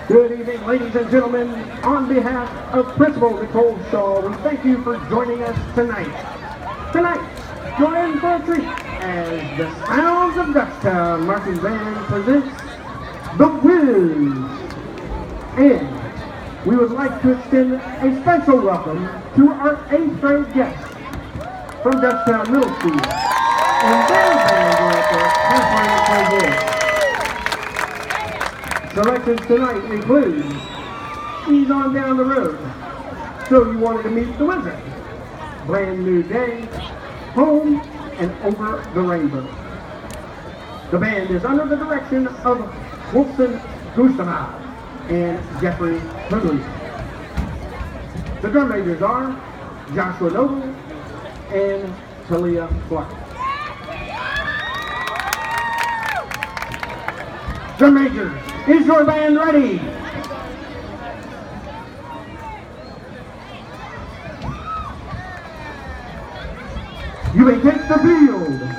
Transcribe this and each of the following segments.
Good evening, ladies and gentlemen. On behalf of Principal Nicole Shaw, we thank you for joining us tonight. Tonight, join in for a treat as the Sound of Dutchtown Marching Band presents The Whiz. And we would like to extend a special welcome to our 8th grade guests from Dutchtown Middle School and their band director, Catherine. Selections tonight include Ease On Down the Road, So You Wanted to Meet the Wizard, Brand New Day, Home, and Over the Rainbow. The band is under the direction of Wolfson Gustava and Jeffrey Hoodley. The drum majors are Joshua Noble and Talia Clark. Drum majors, is your band ready? You may take the field.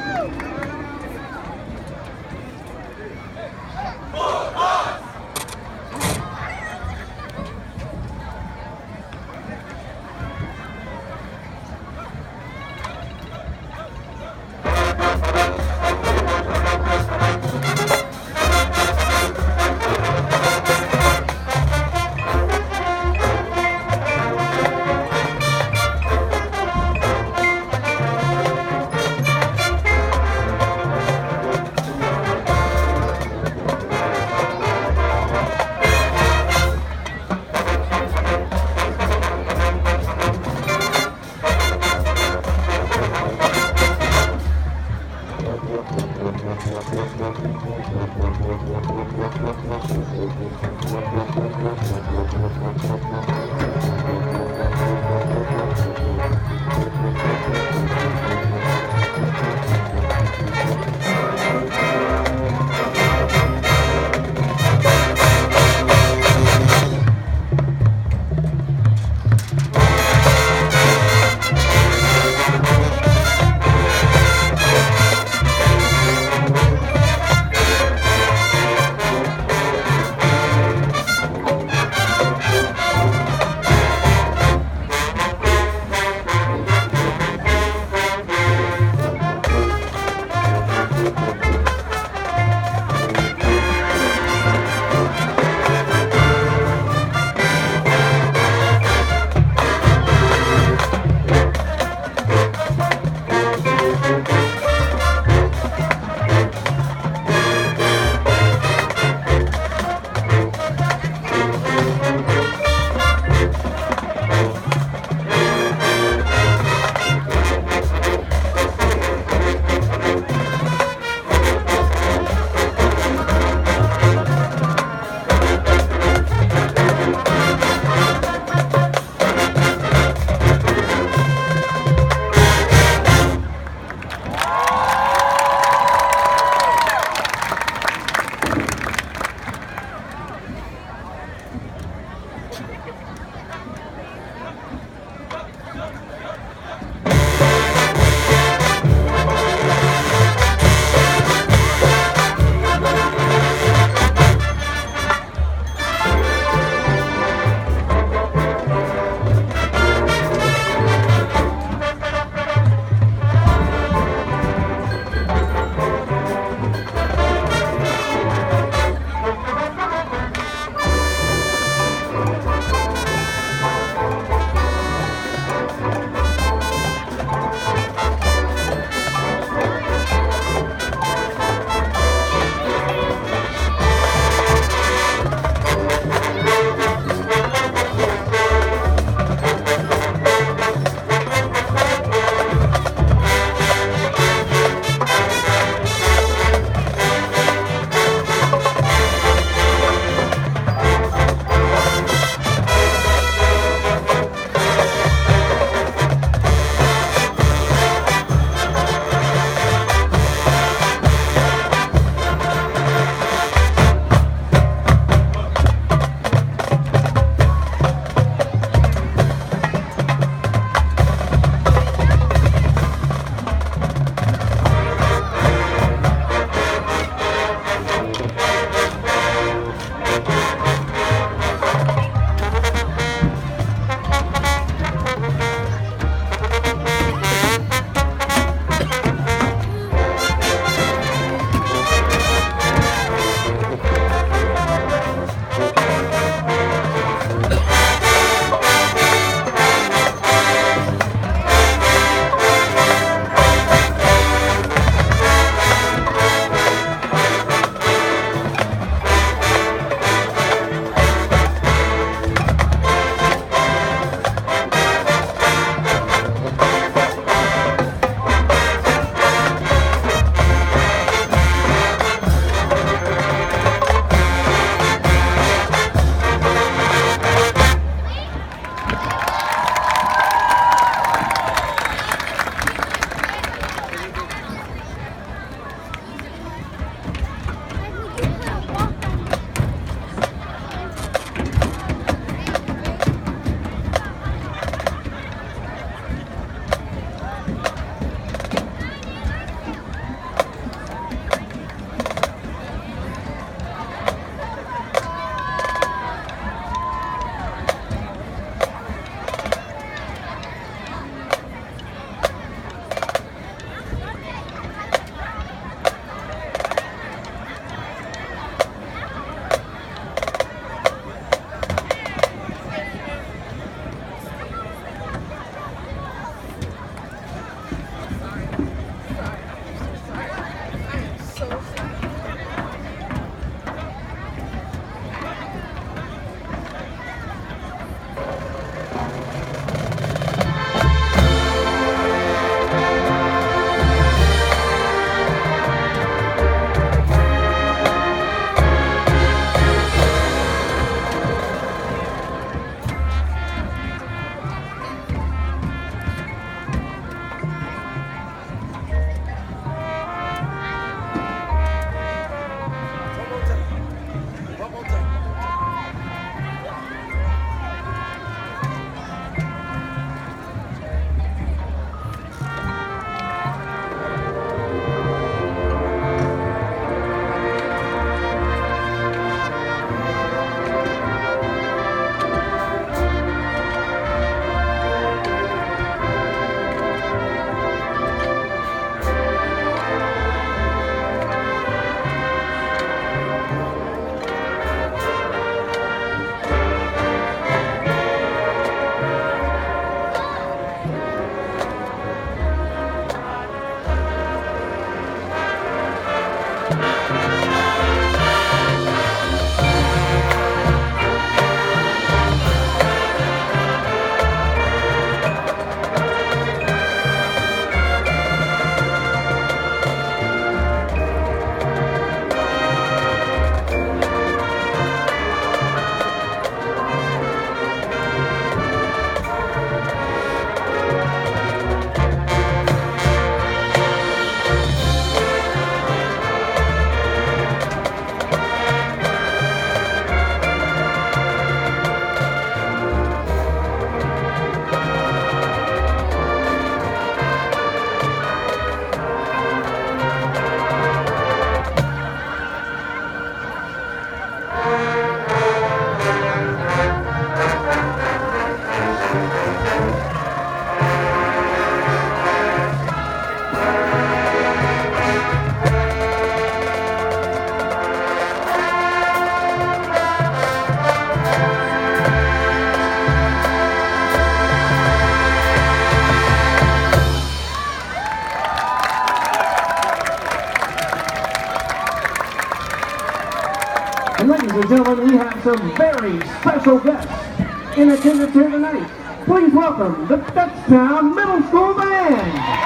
And ladies and gentlemen, we have some very special guests in attendance here tonight. Please welcome the Dutchtown Middle School Band.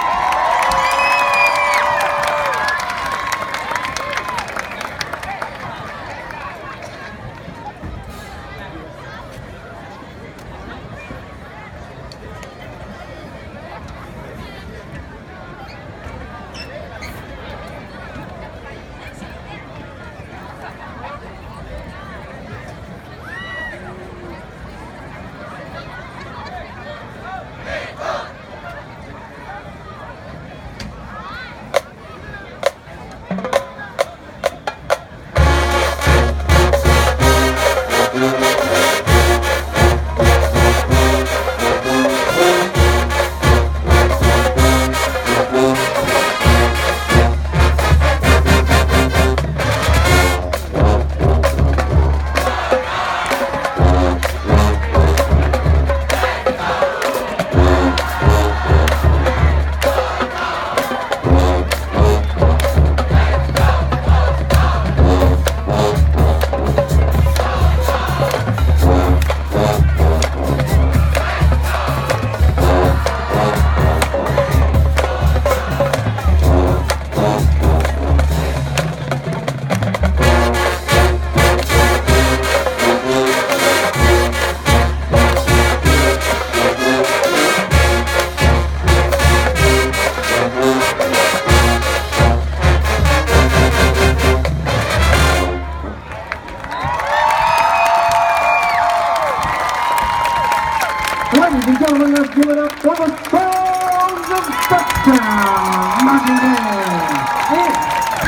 Ladies and gentlemen, let's give it up for the Sound of Dutchtown Marching Band and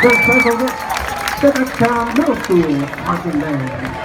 the special guest, the Dutchtown Middle School Marching Band.